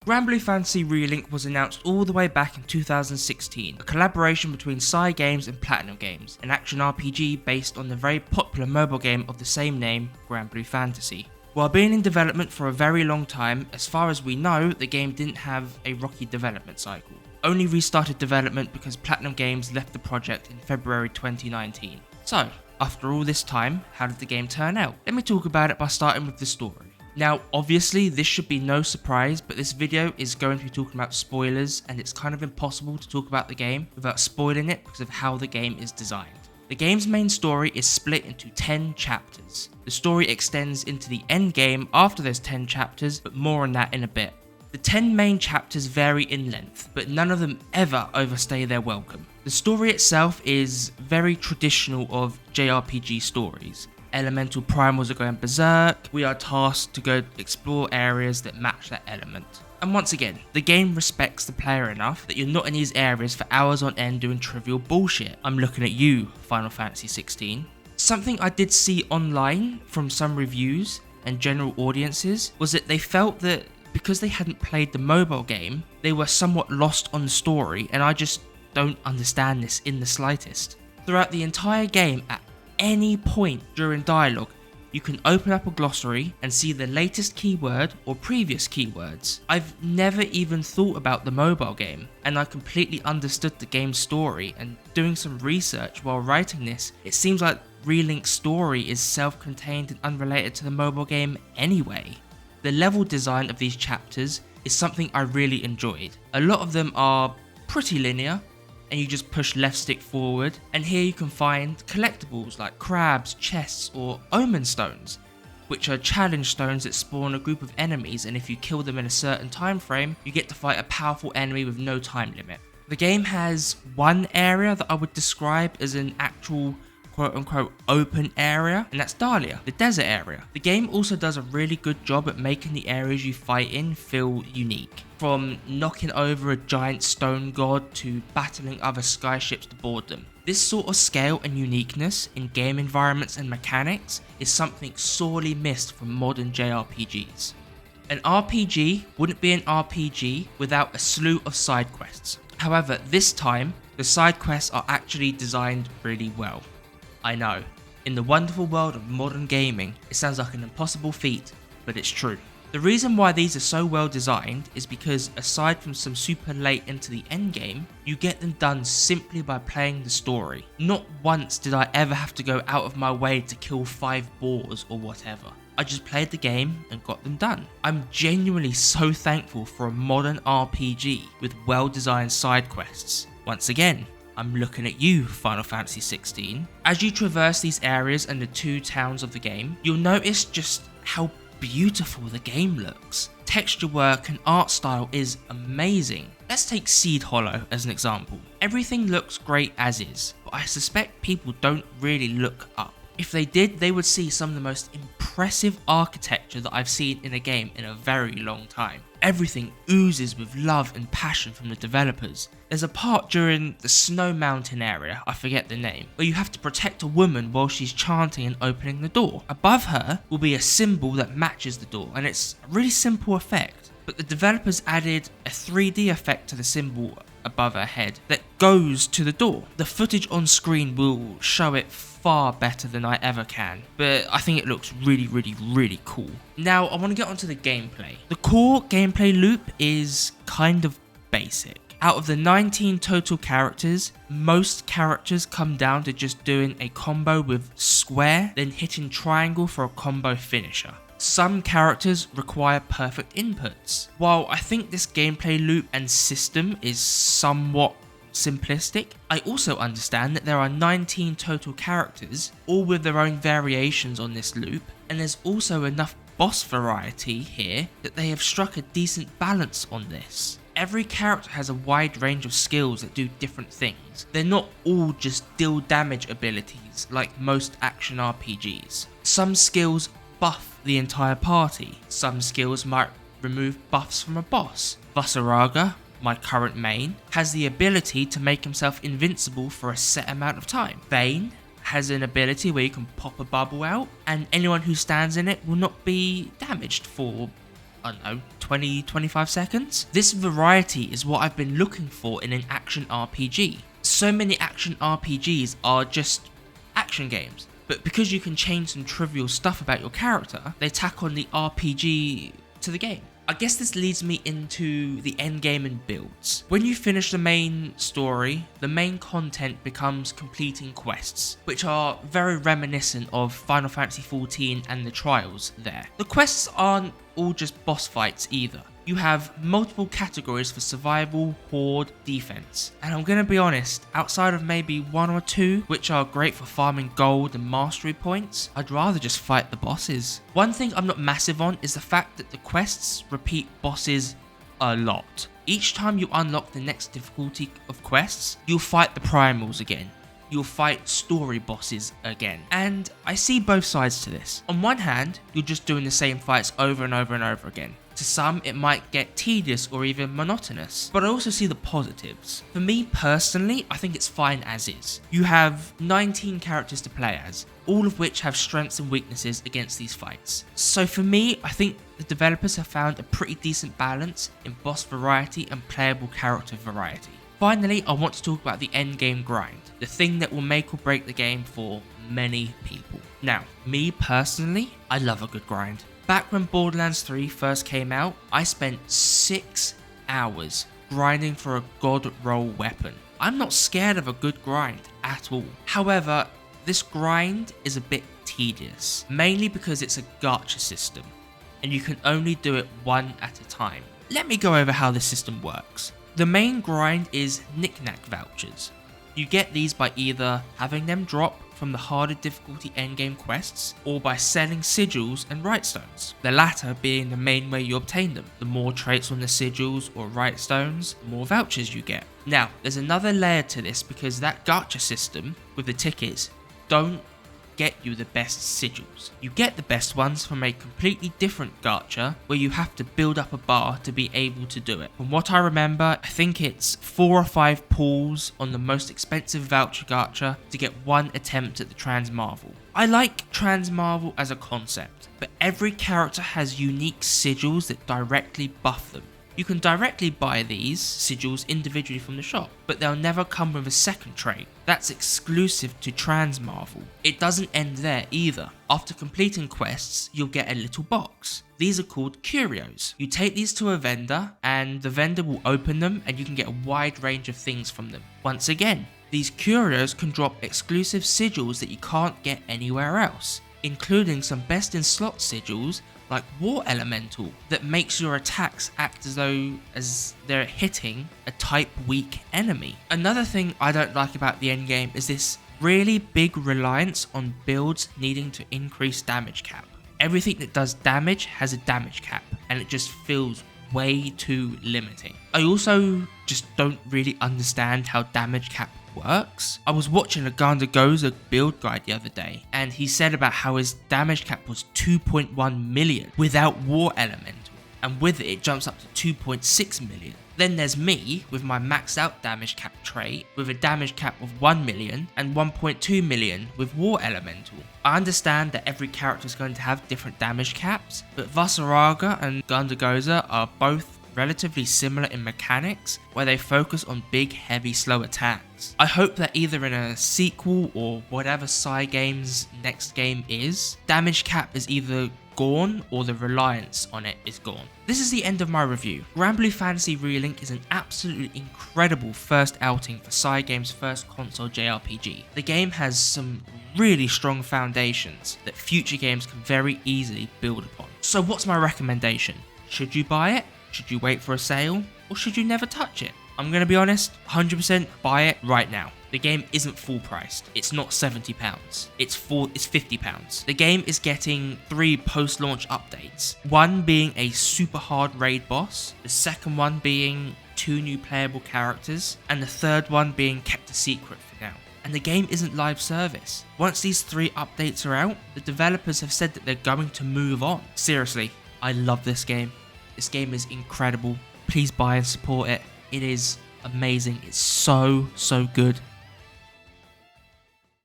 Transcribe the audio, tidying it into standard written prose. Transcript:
Granblue Fantasy Relink was announced all the way back in 2016, a collaboration between Psy Games and Platinum Games, an action RPG based on the very popular mobile game of the same name, Granblue Fantasy. While being in development for a very long time, as far as we know, the game didn't have a rocky development cycle. Only restarted development because Platinum Games left the project in February 2019. So, after all this time, how did the game turn out? Let me talk about it by starting with the story. Now, obviously, this should be no surprise, but this video is going to be talking about spoilers, and it's kind of impossible to talk about the game without spoiling it because of how the game is designed. The game's main story is split into 10 chapters. The story extends into the endgame after those 10 chapters, but more on that in a bit. The 10 main chapters vary in length, but none of them ever overstay their welcome. The story itself is very traditional of JRPG stories. Elemental primals are going berserk, we are tasked to go explore areas that match that element. And once again, the game respects the player enough that you're not in these areas for hours on end doing trivial bullshit. I'm looking at you, Final Fantasy 16. Something I did see online from some reviews and general audiences was that they felt that because they hadn't played the mobile game, they were somewhat lost on the story, and I just don't understand this in the slightest. Throughout the entire game, at any point during dialogue, you can open up a glossary and see the latest keyword or previous keywords. I've never even thought about the mobile game, and I completely understood the game's story, and doing some research while writing this, it seems like Relink's story is self-contained and unrelated to the mobile game anyway. The level design of these chapters is something I really enjoyed. A lot of them are pretty linear, and you just push left stick forward, and here you can find collectibles like crabs, chests, or omen stones, which are challenge stones that spawn a group of enemies, and if you kill them in a certain time frame, you get to fight a powerful enemy with no time limit. The game has one area that I would describe as an actual quote-unquote open area, and that's Dahlia, the desert area. The game also does a really good job at making the areas you fight in feel unique. From knocking over a giant stone god to battling other skyships to board them. This sort of scale and uniqueness in game environments and mechanics is something sorely missed from modern JRPGs. An RPG wouldn't be an RPG without a slew of side quests. However, this time, the side quests are actually designed really well. I know, in the wonderful world of modern gaming, it sounds like an impossible feat, but it's true. The reason why these are so well designed is because aside from some super late into the endgame, you get them done simply by playing the story. Not once did I ever have to go out of my way to kill 5 boars or whatever. I just played the game and got them done. I'm genuinely so thankful for a modern RPG with well designed side quests. Once again, I'm looking at you, Final Fantasy 16. As you traverse these areas and the 2 towns of the game, you'll notice just how beautiful the game looks. Texture work and art style is amazing. Let's take Seed Hollow as an example. Everything looks great as is, but I suspect people don't really look up. If they did, they would see some of the most impressive architecture that I've seen in a game in a very long time. Everything oozes with love and passion from the developers. There's a part during the Snow Mountain area, I forget the name, where you have to protect a woman while she's chanting and opening the door. Above her will be a symbol that matches the door, and it's a really simple effect. But the developers added a 3D effect to the symbol above her head that goes to the door. The footage on screen will show it far better than I ever can, but I think it looks really cool. Now I want to get onto the gameplay. The core gameplay loop is kind of basic. Out of the 19 total characters, most characters come down to just doing a combo with square, then hitting triangle for a combo finisher. Some characters require perfect inputs. While I think this gameplay loop and system is somewhat simplistic, I also understand that there are 19 total characters, all with their own variations on this loop, and there's also enough boss variety here that they have struck a decent balance on this. Every character has a wide range of skills that do different things. They're not all just deal damage abilities like most action RPGs. Some skills buff the entire party. Some skills might remove buffs from a boss. Vasaraga, my current main, has the ability to make himself invincible for a set amount of time. Vayne has an ability where you can pop a bubble out and anyone who stands in it will not be damaged for I don't know, 20-25 seconds. This variety is what I've been looking for in an action RPG. So many action RPGs are just action games, but because you can change some trivial stuff about your character, they tack on the RPG to the game. I guess this leads me into the endgame and builds. When you finish the main story, the main content becomes completing quests, which are very reminiscent of Final Fantasy XIV and the trials there. The quests aren't all just boss fights either. You have multiple categories for survival, horde, defense. And I'm gonna be honest, outside of maybe one or two, which are great for farming gold and mastery points, I'd rather just fight the bosses. One thing I'm not massive on is the fact that the quests repeat bosses a lot. Each time you unlock the next difficulty of quests, you'll fight the primals again. You'll fight story bosses again. And I see both sides to this. On one hand, you're just doing the same fights over and over and over again. To some, it might get tedious or even monotonous, but I also see the positives. For me personally, I think it's fine as is. You have 19 characters to play as, all of which have strengths and weaknesses against these fights. So for me, I think the developers have found a pretty decent balance in boss variety and playable character variety. Finally, I want to talk about the endgame grind, the thing that will make or break the game for many people. Now, me personally, I love a good grind. Back when Borderlands 3 first came out, I spent 6 hours grinding for a god roll weapon. I'm not scared of a good grind at all. However, this grind is a bit tedious, mainly because it's a gacha system, and you can only do it one at a time. Let me go over how this system works. The main grind is knick-knack vouchers. You get these by either having them drop from the harder difficulty endgame quests, or by selling sigils and rightstones, the latter being the main way you obtain them. The more traits on the sigils or rightstones, the more vouchers you get. Now, there's another layer to this because that gacha system with the tickets don't get you the best sigils. You get the best ones from a completely different gacha where you have to build up a bar to be able to do it. From what I remember, I think it's 4 or 5 pulls on the most expensive voucher gacha to get one attempt at the Trans Marvel. I like Trans Marvel as a concept, but every character has unique sigils that directly buff them. You can directly buy these sigils individually from the shop, but they'll never come with a second trait. That's exclusive to Trans Marvel. It doesn't end there either. After completing quests, you'll get a little box. These are called curios. You take these to a vendor, and the vendor will open them, and you can get a wide range of things from them. Once again, these curios can drop exclusive sigils that you can't get anywhere else, including some best in slot sigils like War Elemental that makes your attacks act as though they're hitting a type weak enemy. Another thing I don't like about the endgame is this really big reliance on builds needing to increase damage cap. Everything that does damage has a damage cap, and it just feels way too limiting. I also just don't really understand how damage cap works. I was watching a Granblue build guide the other day, and he said about how his damage cap was 2.1 million without War Elemental, and with it jumps up to 2.6 million. Then there's me with my maxed out damage cap trait with a damage cap of 1 million and 1.2 million with War Elemental. I understand that every character is going to have different damage caps, but Vasaraga and Granblue are both relatively similar in mechanics, where they focus on big, heavy, slow attacks. I hope that either in a sequel or whatever Cygame's next game is, damage cap is either gone or the reliance on it is gone. This is the end of my review. Granblue Fantasy Relink is an absolutely incredible first outing for Cygame's first console JRPG. The game has some really strong foundations that future games can very easily build upon. So what's my recommendation? Should you buy it? Should you wait for a sale? Or should you never touch it? I'm going to be honest, 100% buy it right now. The game isn't full priced. It's not £70. It's £50. The game is getting 3 post-launch updates. One being a super hard raid boss, the second one being 2 new playable characters, and the third one being kept a secret for now. And the game isn't live service. Once these 3 updates are out, the developers have said that they're going to move on. Seriously, I love this game. This game is incredible. Please buy and support it. It is amazing. It's so good.